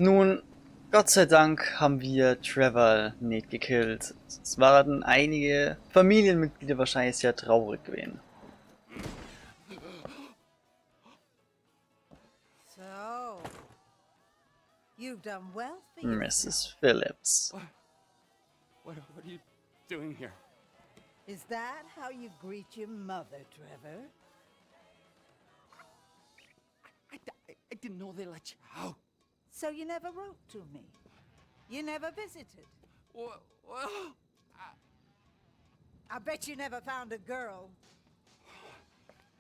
Nun, Gott sei Dank haben wir Trevor nicht gekillt. Es waren einige Familienmitglieder wahrscheinlich sehr traurig gewesen. So, you've done well for Mrs. yourself. Phillips. What are you doing here? Is that how you greet your mother, Trevor? I didn't know they let you out. So you never wrote to me? You never visited? Well, I bet you never found a girl.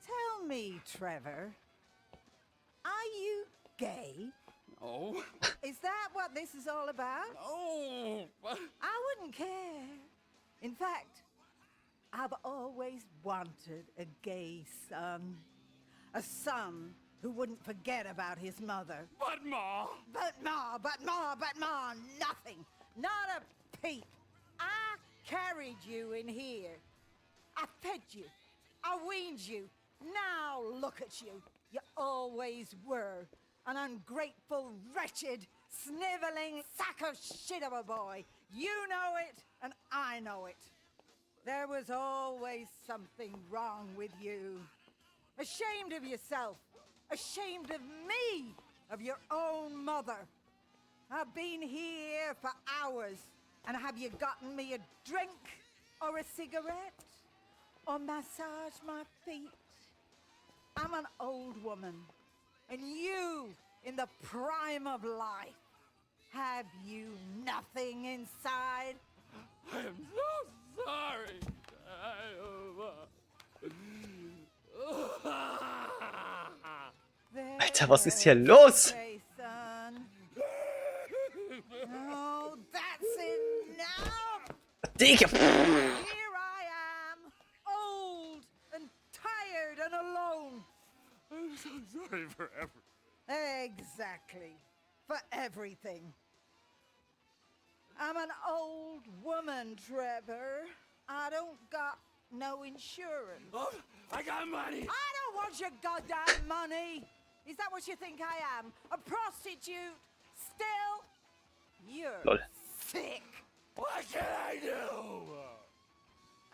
Tell me, Trevor, are you gay? no. Is that what this is all about? No. I wouldn't care. In fact, I've always wanted a gay son. A son who wouldn't forget about his mother. But, Ma. But Ma, nothing. Not a peep. I carried you in here. I fed you. I weaned you. Now look at you. You always were. An ungrateful, wretched, sniveling sack of shit of a boy. You know it, and I know it. There was always something wrong with you. Ashamed of yourself. Ashamed of me. Of your own mother. I've been here for hours. And have you gotten me a drink? Or a cigarette? Or massage my feet? I'm an old woman. And you, in the prime of life, have you nothing inside? I am so sorry. Alter, was ist hier los? Okay, son. Oh, that's enough! Digga! Here I am, old and tired and alone. I'm so sorry for everything. Exactly. For everything. I'm an old woman, Trevor. I don't got no insurance. Oh, I got money. I don't want your goddamn money. Is that what you think I am? A prostitute? Still? You're Lol. sick. What can I do?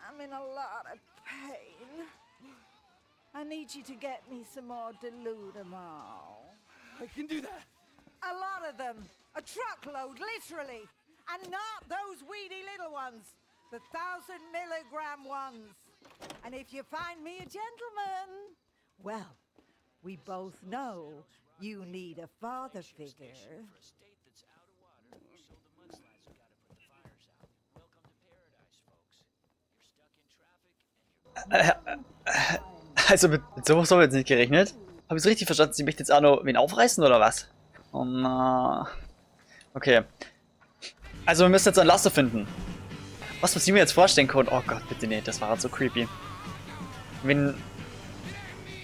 I'm in a lot of pain. I need you to get me some more Deludamol. I can do that. A lot of them. A truckload, literally. And not those weedy little ones. The 1,000-milligram ones. And if you find me a gentleman, well, we both know you need a father figure. Also mit sowas haben wir jetzt nicht gerechnet. Habe ich es richtig verstanden? Sie möchte jetzt auch noch wen aufreißen oder was? Oh na. Okay. Also wir müssen jetzt einen Laster finden. Was ich mir jetzt vorstellen konnte. Oh Gott, bitte nicht. Das war halt so creepy. Wenn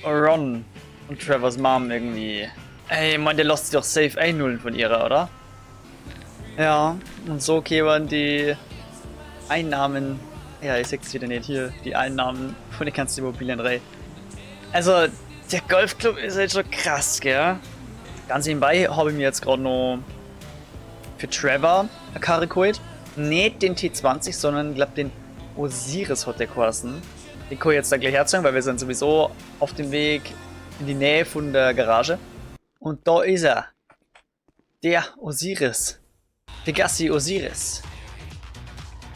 Ron und Trevors Mom irgendwie... Ey, Mann, der lässt sich doch safe einnullen von ihrer, oder? Ja, und so kämen die Einnahmen... Ja, ich sag's wieder nicht hier. Die Einnahmen von den ganzen Immobilien. Also, der Golfclub ist halt schon krass, gell? Ganz nebenbei habe ich mir jetzt gerade noch für Trevor eine Karre geholt. Nicht den T20, sondern ich glaube den Osiris hat der geheißen. Den kann ich jetzt da gleich herzeigen, weil wir sind sowieso auf dem Weg in die Nähe von der Garage. Und da ist er. Der Osiris. Pegassi Osiris.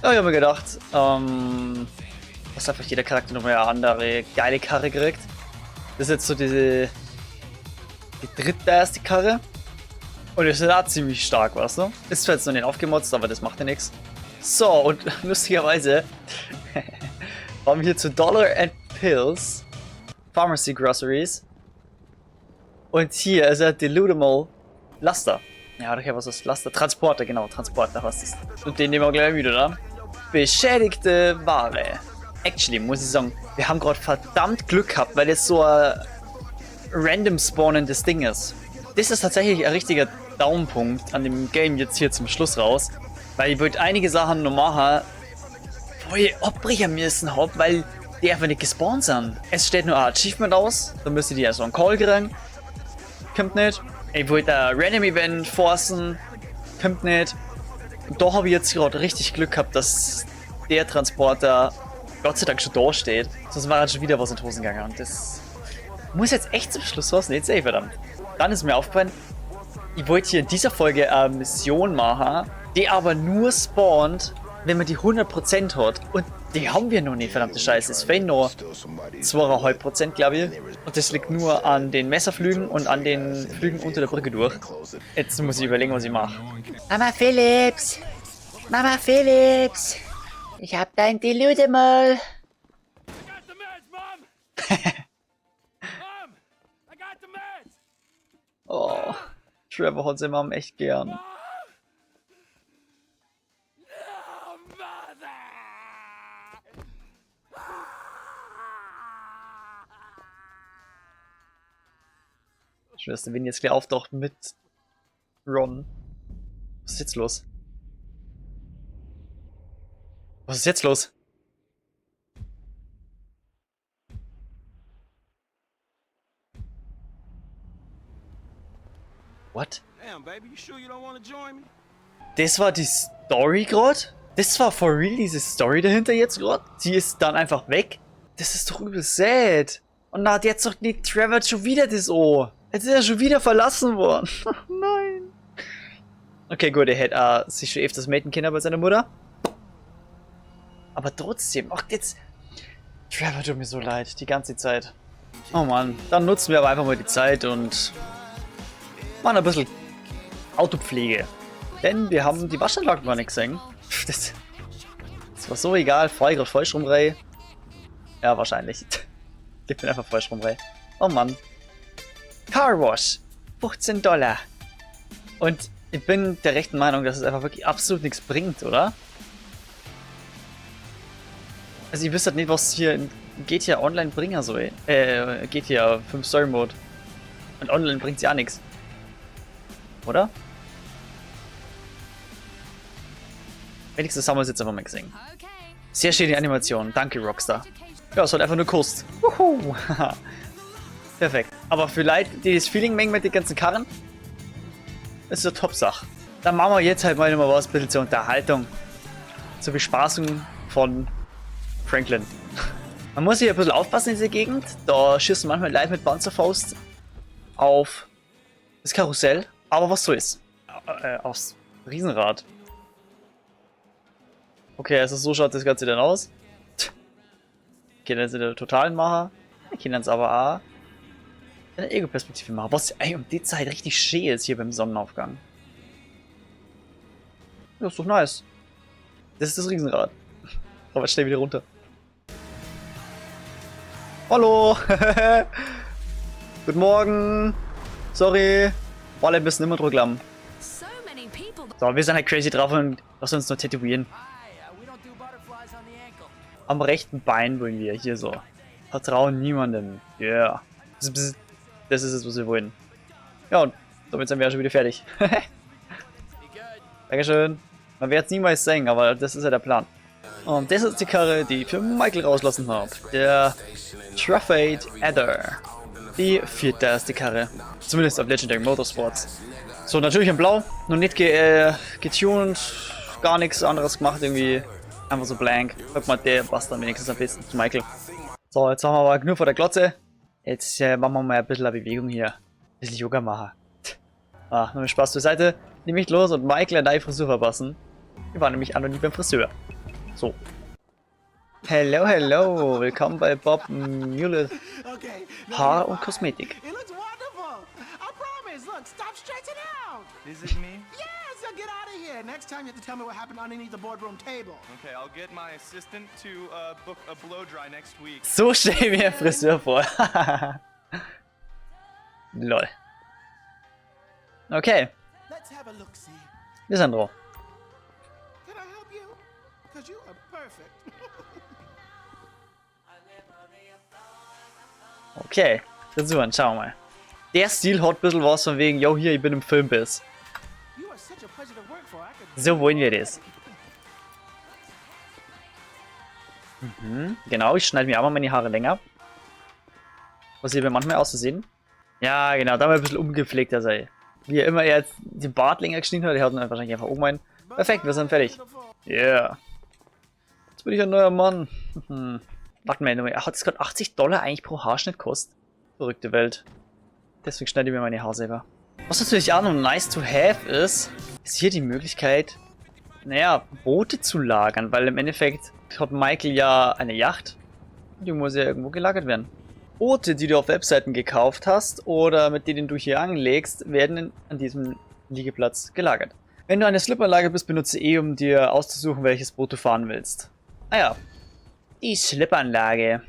Ja, ich habe mir gedacht, dass einfach jeder Charakter nochmal eine andere geile Karre kriegt. Das ist jetzt so die dritte erste Karre. Und das ist auch ziemlich stark, weißt du? Ist zwar jetzt noch nicht aufgemotzt, aber das macht ja nichts. So, und lustigerweise waren wir hier zu Dollar and Pills Pharmacy Groceries. Und hier ist er Deludamol Laster. Ja, oder was ist Laster? Transporter, genau, Transporter heißt es. Und den nehmen wir gleich wieder, oder? Beschädigte Ware. Actually, muss ich sagen, wir haben gerade verdammt Glück gehabt, weil das so ein random spawnendes Ding ist. Das ist tatsächlich ein richtiger Downpunkt an dem Game jetzt hier zum Schluss raus. Weil ich wollte einige Sachen noch machen, wo ich abbrechen müssen habe, weil die einfach nicht gespawnt sind. Es steht nur ein Achievement aus, dann müsst ihr die erst einen Call kriegen. Kommt nicht. Ich wollte ein Random Event forcen, kommt nicht. Und da habe ich jetzt gerade richtig Glück gehabt, dass der Transporter Gott sei Dank schon da steht. Sonst war halt schon wieder was in die Hosen gegangen. Und das muss jetzt echt zum Schluss was nicht sehen, verdammt. Dann ist mir aufgefallen, ich wollte hier in dieser Folge eine Mission machen, die aber nur spawnt, wenn man die 100% hat. Und die haben wir noch nicht, verdammte Scheiße. Es fehlen nur 2,5%, glaube ich. Und das liegt nur an den Messerflügen und an den Flügen unter der Brücke durch. Jetzt muss ich überlegen, was ich mache. Mama Philips! Mama Philips! Ich hab dein Deludemal! I got the meds, Mom! Mom! I got the meds! Oh, Trevor hat seine Mom echt gern. No, Mother! Schwester, wenn jetzt gleich auftaucht mit Ron. Was ist jetzt los? Was ist jetzt los? What? Damn, baby, you sure you don't want to join me? Das war die Story gerade? Das war for real diese Story dahinter jetzt gerade? Die ist dann einfach weg? Das ist doch übel sad. Und na, hat jetzt doch nicht Trevor schon wieder das Ohr. Jetzt ist er schon wieder verlassen worden. Nein. Okay, gut, er hätte sich schon öfters melden können bei seiner Mutter. Aber trotzdem, ach jetzt. Trevor tut mir so leid, die ganze Zeit. Oh Mann, dann nutzen wir aber einfach mal die Zeit und machen ein bisschen Autopflege. Denn wir haben die Waschanlage gar nicht gesehen. Das war so egal, fahr ich gerade falsch rumrei. Ja, wahrscheinlich. Ich bin einfach falsch rumrei. Oh Mann. Car Wash. $15. Und ich bin der rechten Meinung, dass es einfach wirklich absolut nichts bringt, oder? Also ihr wisst halt nicht, was hier in GTA Online bringen soll. GTA 5 Story Mode. Und online bringt ja nichts. Oder? Wenigstens haben wir es jetzt einfach mal gesehen. Sehr schöne Animation. Danke, Rockstar. Ja, es hat einfach nur gekostet. Wuhu. Perfekt. Aber für Leute, die das Feeling mengen mit den ganzen Karren, ist eine Top-Sache. Dann machen wir jetzt halt mal noch was ein bisschen zur Unterhaltung. Zur Bespaßung von Franklin. Man muss hier ein bisschen aufpassen in dieser Gegend. Da schießen manchmal Leute mit Panzerfaust auf das Karussell. Aber was so ist. Aufs Riesenrad. Okay, also so schaut das Ganze dann aus. Okay, dann sind wir totalen Macher. Wir können es aber auch in der Ego-Perspektive machen. Was ey, um die Zeit richtig schön ist hier beim Sonnenaufgang. Ja, ist doch nice. Das ist das Riesenrad. Aber schnell wieder runter. Hallo! Guten Morgen! Sorry! War ein bisschen immer drucklam. So, wir sind halt crazy drauf und lass uns nur tätowieren. Am rechten Bein wollen wir hier so. Vertrauen niemandem. Ja. Yeah. Das ist es, was wir wollen. Ja, und damit sind wir ja schon wieder fertig. Dankeschön. Man wird es niemals sehen, aber das ist ja der Plan. Und das ist die Karre, die ich für Michael rauslassen habe. Der Truffade Adder. Die vierteste Karre. Zumindest auf Legendary Motorsports. So, natürlich in Blau. Noch nicht getuned. Gar nichts anderes gemacht. Irgendwie einfach so blank. Guck mal, der passt dann wenigstens ein bisschen zu Michael. So, jetzt haben wir aber genug vor der Glotze. Jetzt machen wir mal ein bisschen eine Bewegung hier. Ein bisschen Yoga machen. Ah, nur Spaß zur Seite. Nehme ich los und Michael eine neue Frisur verpassen. Wir waren nämlich anonym beim Friseur. So. Hello, hello. Willkommen bei Bob Mueller Haar und Kosmetik. It looks wonderful. I promise. Look, stop stretching out. Is it me? Yes, so get out of here. Next time you have to tell me what happened underneath the boardroom table. Okay, I'll get my assistant to book a blow dry next week. So stell ich mir einen Friseur vor. Lol. Okay, Let's have a look-see. Lisandro. Can I help you? Because you are perfect. Okay, Frisuren, schauen wir mal. Der Stil hat ein bisschen was von wegen, yo, hier, ich bin im Filmbiss. You are such a pleasure to work for. I could So wollen wir das. Genau, ich schneide mir auch mal meine Haare länger. Was ihr manchmal auszusehen. Ja, genau, da mal ein bisschen umgepflegter sei. Wie immer er jetzt den Bart länger geschnitten hat, der hat ihn wahrscheinlich einfach oben ein. Perfekt, wir sind fertig. Yeah. Jetzt bin ich ein neuer Mann. Warte mal, er hat jetzt gerade $80 eigentlich pro Haarschnitt gekostet. Verrückte Welt. Deswegen schneide ich mir meine Haare selber. Was natürlich auch noch nice to have ist hier die Möglichkeit, naja, Boote zu lagern, weil im Endeffekt hat Michael ja eine Yacht. Die muss ja irgendwo gelagert werden. Boote, die du auf Webseiten gekauft hast oder mit denen du hier anlegst, werden an diesem Liegeplatz gelagert. Wenn du eine Slipanlage bist, benutze E, um dir auszusuchen, welches Boot du fahren willst. Ah ja, die Slipanlage.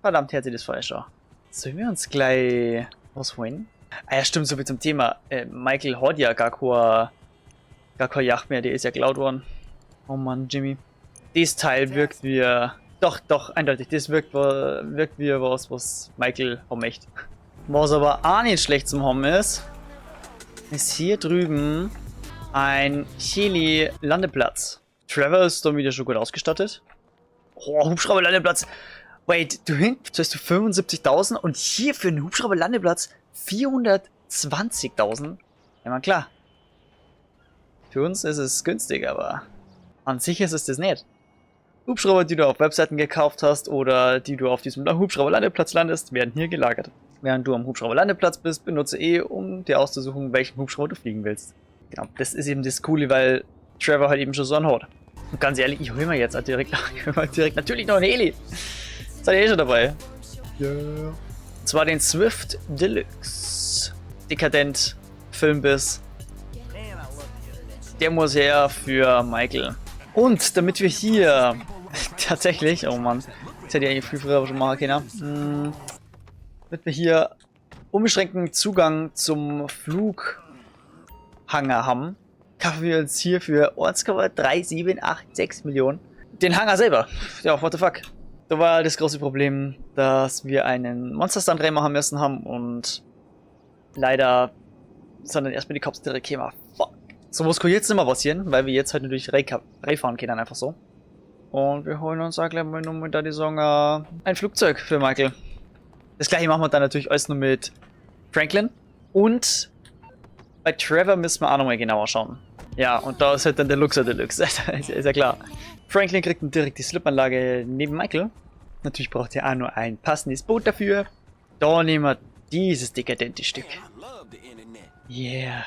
Verdammt, hätte das falsch schon. Sollen wir uns gleich was holen? Ah ja, stimmt, so viel zum Thema. Michael hat ja gar keine Yacht mehr, die ist ja geklaut worden. Oh Mann, Jimmy. Das Teil wirkt wie... Doch, eindeutig. Das wirkt wie was Michael haben möchte. Was aber auch nicht schlecht zum haben ist hier drüben ein Heli-Landeplatz. Trevor ist dann wieder schon gut ausgestattet. Oh, Hubschrauber-Landeplatz. Wait, zahlst du 75.000 und hier für einen Hubschrauber-Landeplatz 420.000? Ja, man klar. Für uns ist es günstig, aber an sich ist es das nicht. Hubschrauber, die du auf Webseiten gekauft hast oder die du auf diesem Hubschrauber-Landeplatz landest, werden hier gelagert. Während du am Hubschrauber-Landeplatz bist, benutze E, um dir auszusuchen, welchen Hubschrauber du fliegen willst. Genau, das ist eben das Coole, weil Trevor halt eben schon so einen hat. Und ganz ehrlich, ich hole mir jetzt direkt natürlich noch einen Heli. Seid ihr eh schon dabei? Ja. Yeah. Und zwar den Swift Deluxe. Dekadent Filmbiss. Der muss her für Michael. Und damit wir hier tatsächlich, oh Mann, das hätte ich eigentlich viel früher schon machen können. Damit wir hier unbeschränkten Zugang zum Flughanger haben, kaufen wir uns hier für 1,3786 Millionen den Hangar selber. Ja, what the fuck. Da war das große Problem, dass wir einen Monster Stunt machen müssen haben und leider sind dann erstmal die Cops direkt gekommen. Fuck. So was kann jetzt nicht mehr passieren, weil wir jetzt halt natürlich reinfahren können, einfach so. Und wir holen uns auch gleich mal nur da die Song ein Flugzeug für Michael. Das gleiche machen wir dann natürlich alles nur mit Franklin. Und bei Trevor müssen wir auch nochmal genauer schauen. Ja, und da ist halt dann der Luxor Deluxe. ist ja klar. Franklin kriegt dann direkt die Slipanlage neben Michael. Natürlich braucht er auch nur ein passendes Boot dafür. Da nehmen wir dieses dekadente Stück. Yeah.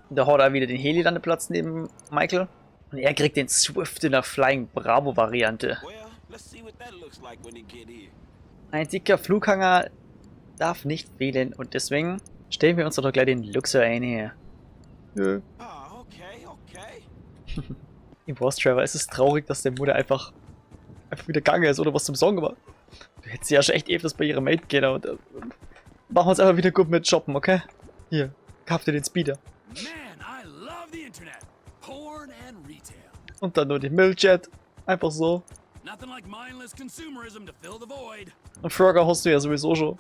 Da hat er wieder den Heli-Landeplatz neben Michael. Und er kriegt den Swift in der Flying Bravo-Variante. Ein dicker Flughanger darf nicht fehlen und deswegen stellen wir uns doch gleich den Luxor ein hier. Ja. Im Boss Trevor, es ist traurig, dass der Mutter einfach wieder gegangen ist oder was zum Song, aber du hättest ja schon echt öfters bei ihrer Mate gehen und machen wir uns einfach wieder gut mit shoppen, okay? Hier, kauft ihr den Speeder. Und dann nur die Milkjet, einfach so. Und Frogger hast du ja sowieso schon.